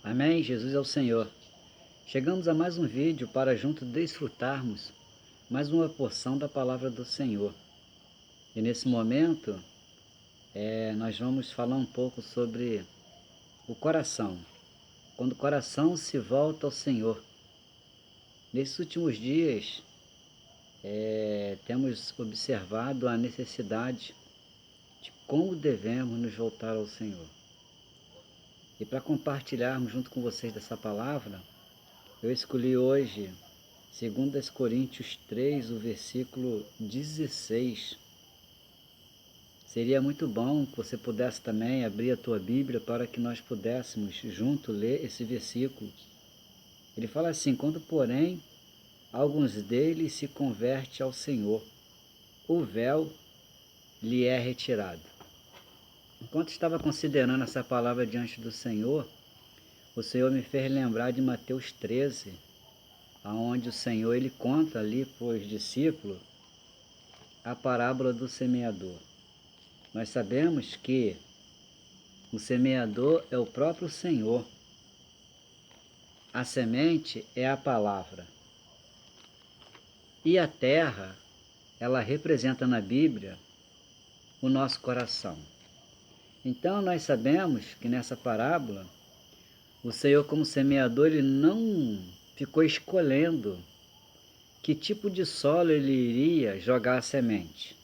Amém? Jesus é o Senhor. Chegamos a mais um vídeo para juntos desfrutarmos mais uma porção da palavra do Senhor. E nesse momento, nós vamos falar um pouco sobre o coração. Quando o coração se volta ao Senhor. Nesses últimos dias, temos observado a necessidade de como devemos nos voltar ao Senhor. E para compartilharmos junto com vocês dessa palavra, eu escolhi hoje 2 Coríntios 3, o versículo 16. Seria muito bom que você pudesse também abrir a tua Bíblia para que nós pudéssemos junto ler esse versículo. Ele fala assim: quando porém alguns deles se convertem ao Senhor, o véu lhe é retirado. Enquanto estava considerando essa palavra diante do Senhor, o Senhor me fez lembrar de Mateus 13, onde o Senhor ele conta ali para os discípulos a parábola do semeador. Nós sabemos que o semeador é o próprio Senhor. A semente é a palavra. E a terra, ela representa na Bíblia o nosso coração. Então nós sabemos que nessa parábola, o Senhor como semeador, ele não ficou escolhendo que tipo de solo ele iria jogar a semente.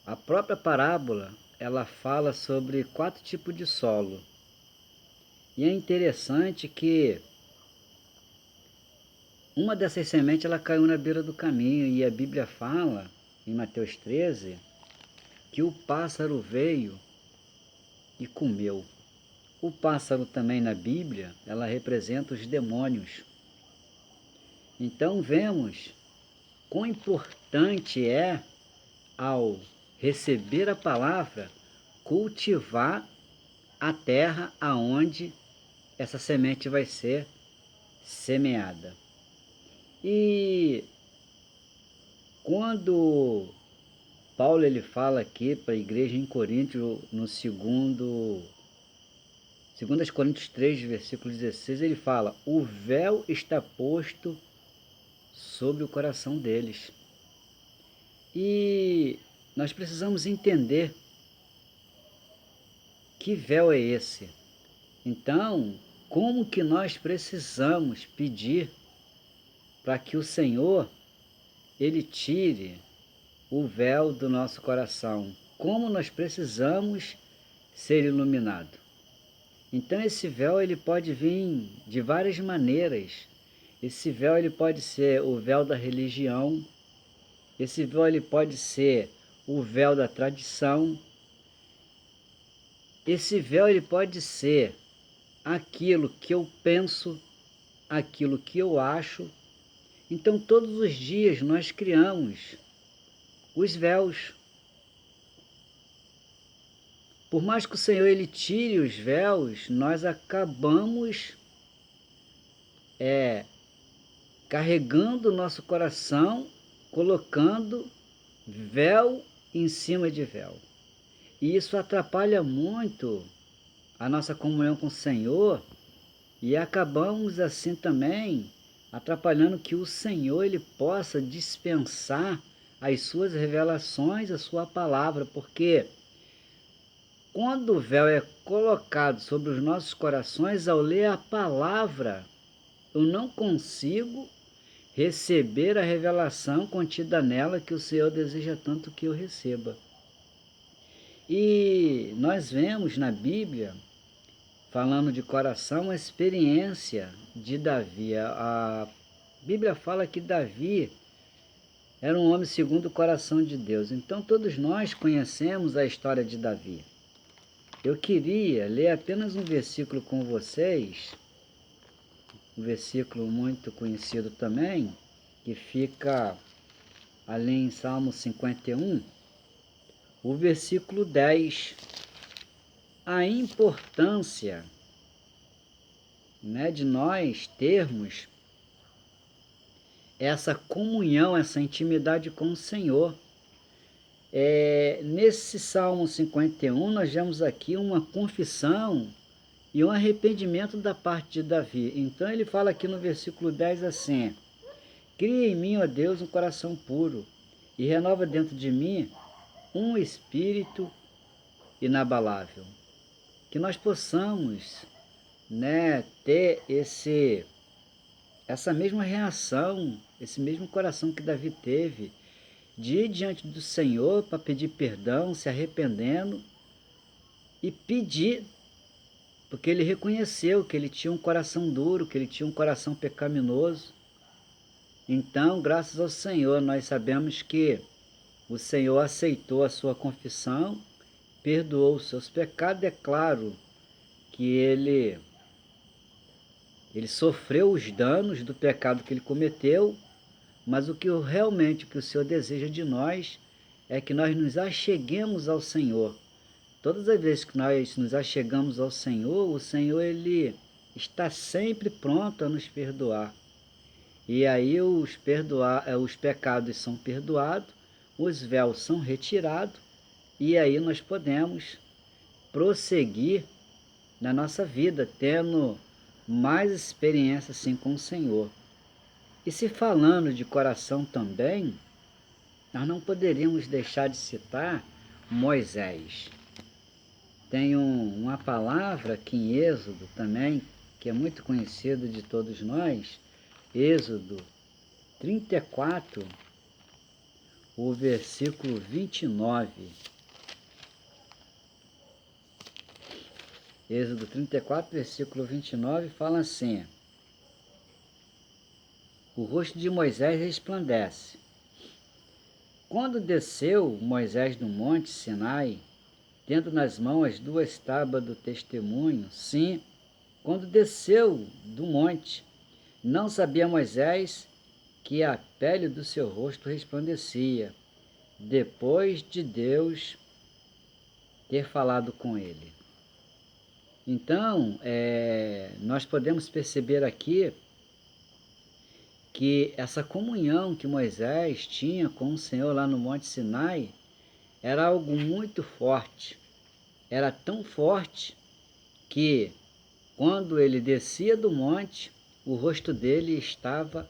A própria parábola, ela fala sobre 4 tipos de solo. E é interessante que uma dessas sementes ela caiu na beira do caminho, e a Bíblia fala, em Mateus 13, que o pássaro veio e comeu. O pássaro também na Bíblia, ela representa os demônios. Então vemos quão importante é, ao receber a palavra, cultivar a terra aonde essa semente vai ser semeada. E quando Paulo ele fala aqui para a igreja em Coríntio, no 2 Coríntios 3, versículo 16, ele fala: o véu está posto sobre o coração deles. E nós precisamos entender que véu é esse. Então, como que nós precisamos pedir para que o Senhor ele tire o véu do nosso coração? Como nós precisamos ser iluminados? Então esse véu ele pode vir de várias maneiras. Esse véu ele pode ser o véu da religião, esse véu ele pode ser o véu da tradição, esse véu ele pode ser aquilo que eu penso, aquilo que eu acho. Então todos os dias nós criamos os véus. Por mais que o Senhor ele tire os véus, nós acabamos carregando o nosso coração, colocando véu em cima de véu. E isso atrapalha muito a nossa comunhão com o Senhor, e acabamos assim também atrapalhando que o Senhor ele possa dispensar as suas revelações, a sua palavra, porque quando o véu é colocado sobre os nossos corações, ao ler a palavra, eu não consigo receber a revelação contida nela que o Senhor deseja tanto que eu receba. E nós vemos na Bíblia, falando de coração, a experiência de Davi. A Bíblia fala que Davi era um homem segundo o coração de Deus. Então todos nós conhecemos a história de Davi. Eu queria ler apenas um versículo com vocês, um versículo muito conhecido também, que fica ali em Salmo 51, o versículo 10. A importância, de nós termos essa comunhão, essa intimidade com o Senhor. Nesse Salmo 51 nós vemos aqui uma confissão e um arrependimento da parte de Davi. Então ele fala aqui no versículo 10 assim: cria em mim, ó Deus, um coração puro, e renova dentro de mim um espírito inabalável. Que nós possamos, ter essa mesma reação, esse mesmo coração que Davi teve, de ir diante do Senhor para pedir perdão, se arrependendo e pedir, porque ele reconheceu que ele tinha um coração duro, que ele tinha um coração pecaminoso. Então, graças ao Senhor, nós sabemos que o Senhor aceitou a sua confissão, perdoou os seus pecados. É claro que ele sofreu os danos do pecado que ele cometeu, mas realmente o que o Senhor deseja de nós é que nós nos acheguemos ao Senhor. Todas as vezes que nós nos achegamos ao Senhor, o Senhor ele está sempre pronto a nos perdoar. E aí os pecados são perdoados, os véus são retirados, e aí nós podemos prosseguir na nossa vida, tendo mais experiência assim com o Senhor. E se falando de coração também, nós não poderíamos deixar de citar Moisés. Tem uma palavra aqui em Êxodo também, que é muito conhecida de todos nós, Êxodo 34, o versículo 29. Êxodo 34, versículo 29, fala assim: o rosto de Moisés resplandece. Quando desceu Moisés do monte Sinai, tendo nas mãos as 2 tábuas do testemunho, sim, quando desceu do monte, não sabia Moisés que a pele do seu rosto resplandecia, depois de Deus ter falado com ele. Então, nós podemos perceber aqui que essa comunhão que Moisés tinha com o Senhor lá no Monte Sinai era algo muito forte. Era tão forte que, quando ele descia do monte, o rosto dele estava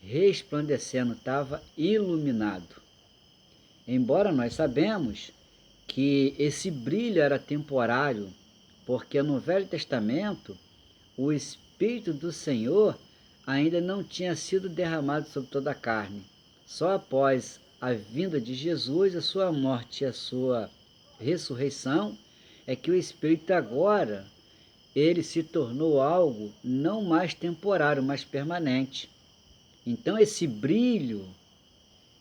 resplandecendo, estava iluminado. Embora nós sabemos que esse brilho era temporário, porque no Velho Testamento o Espírito do Senhor ainda não tinha sido derramado sobre toda a carne. Só após a vinda de Jesus, a sua morte e a sua ressurreição, é que o Espírito agora, ele se tornou algo não mais temporário, mas permanente. Então esse brilho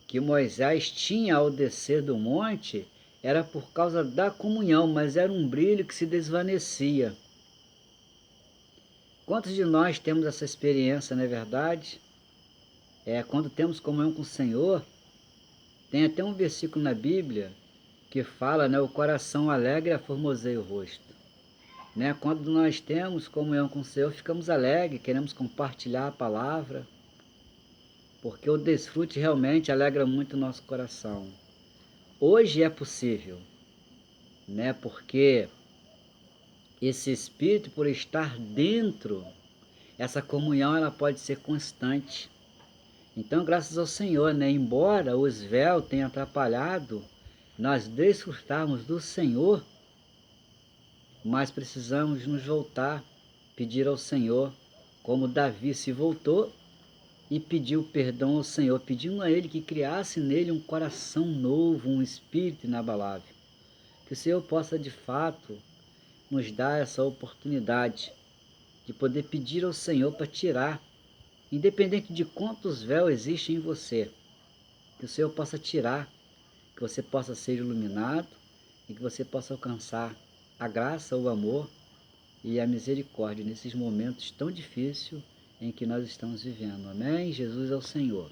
que Moisés tinha ao descer do monte era por causa da comunhão, mas era um brilho que se desvanecia. Quantos de nós temos essa experiência, não é verdade? Quando temos comunhão com o Senhor, tem até um versículo na Bíblia que fala, o coração alegre aformoseia o rosto. Quando nós temos comunhão com o Senhor, ficamos alegres, queremos compartilhar a palavra, porque o desfrute realmente alegra muito o nosso coração. Hoje é possível, porque esse Espírito, por estar dentro, essa comunhão ela pode ser constante. Então, graças ao Senhor, embora os véus tenham atrapalhado nós desfrutarmos do Senhor, mas precisamos nos voltar, pedir ao Senhor, como Davi se voltou e pediu perdão ao Senhor, pedindo a Ele que criasse nele um coração novo, um espírito inabalável. Que o Senhor possa de fato nos dar essa oportunidade de poder pedir ao Senhor para tirar, independente de quantos véus existem em você, que o Senhor possa tirar, que você possa ser iluminado e que você possa alcançar a graça, o amor e a misericórdia nesses momentos tão difíceis em que nós estamos vivendo. Amém? Jesus é o Senhor.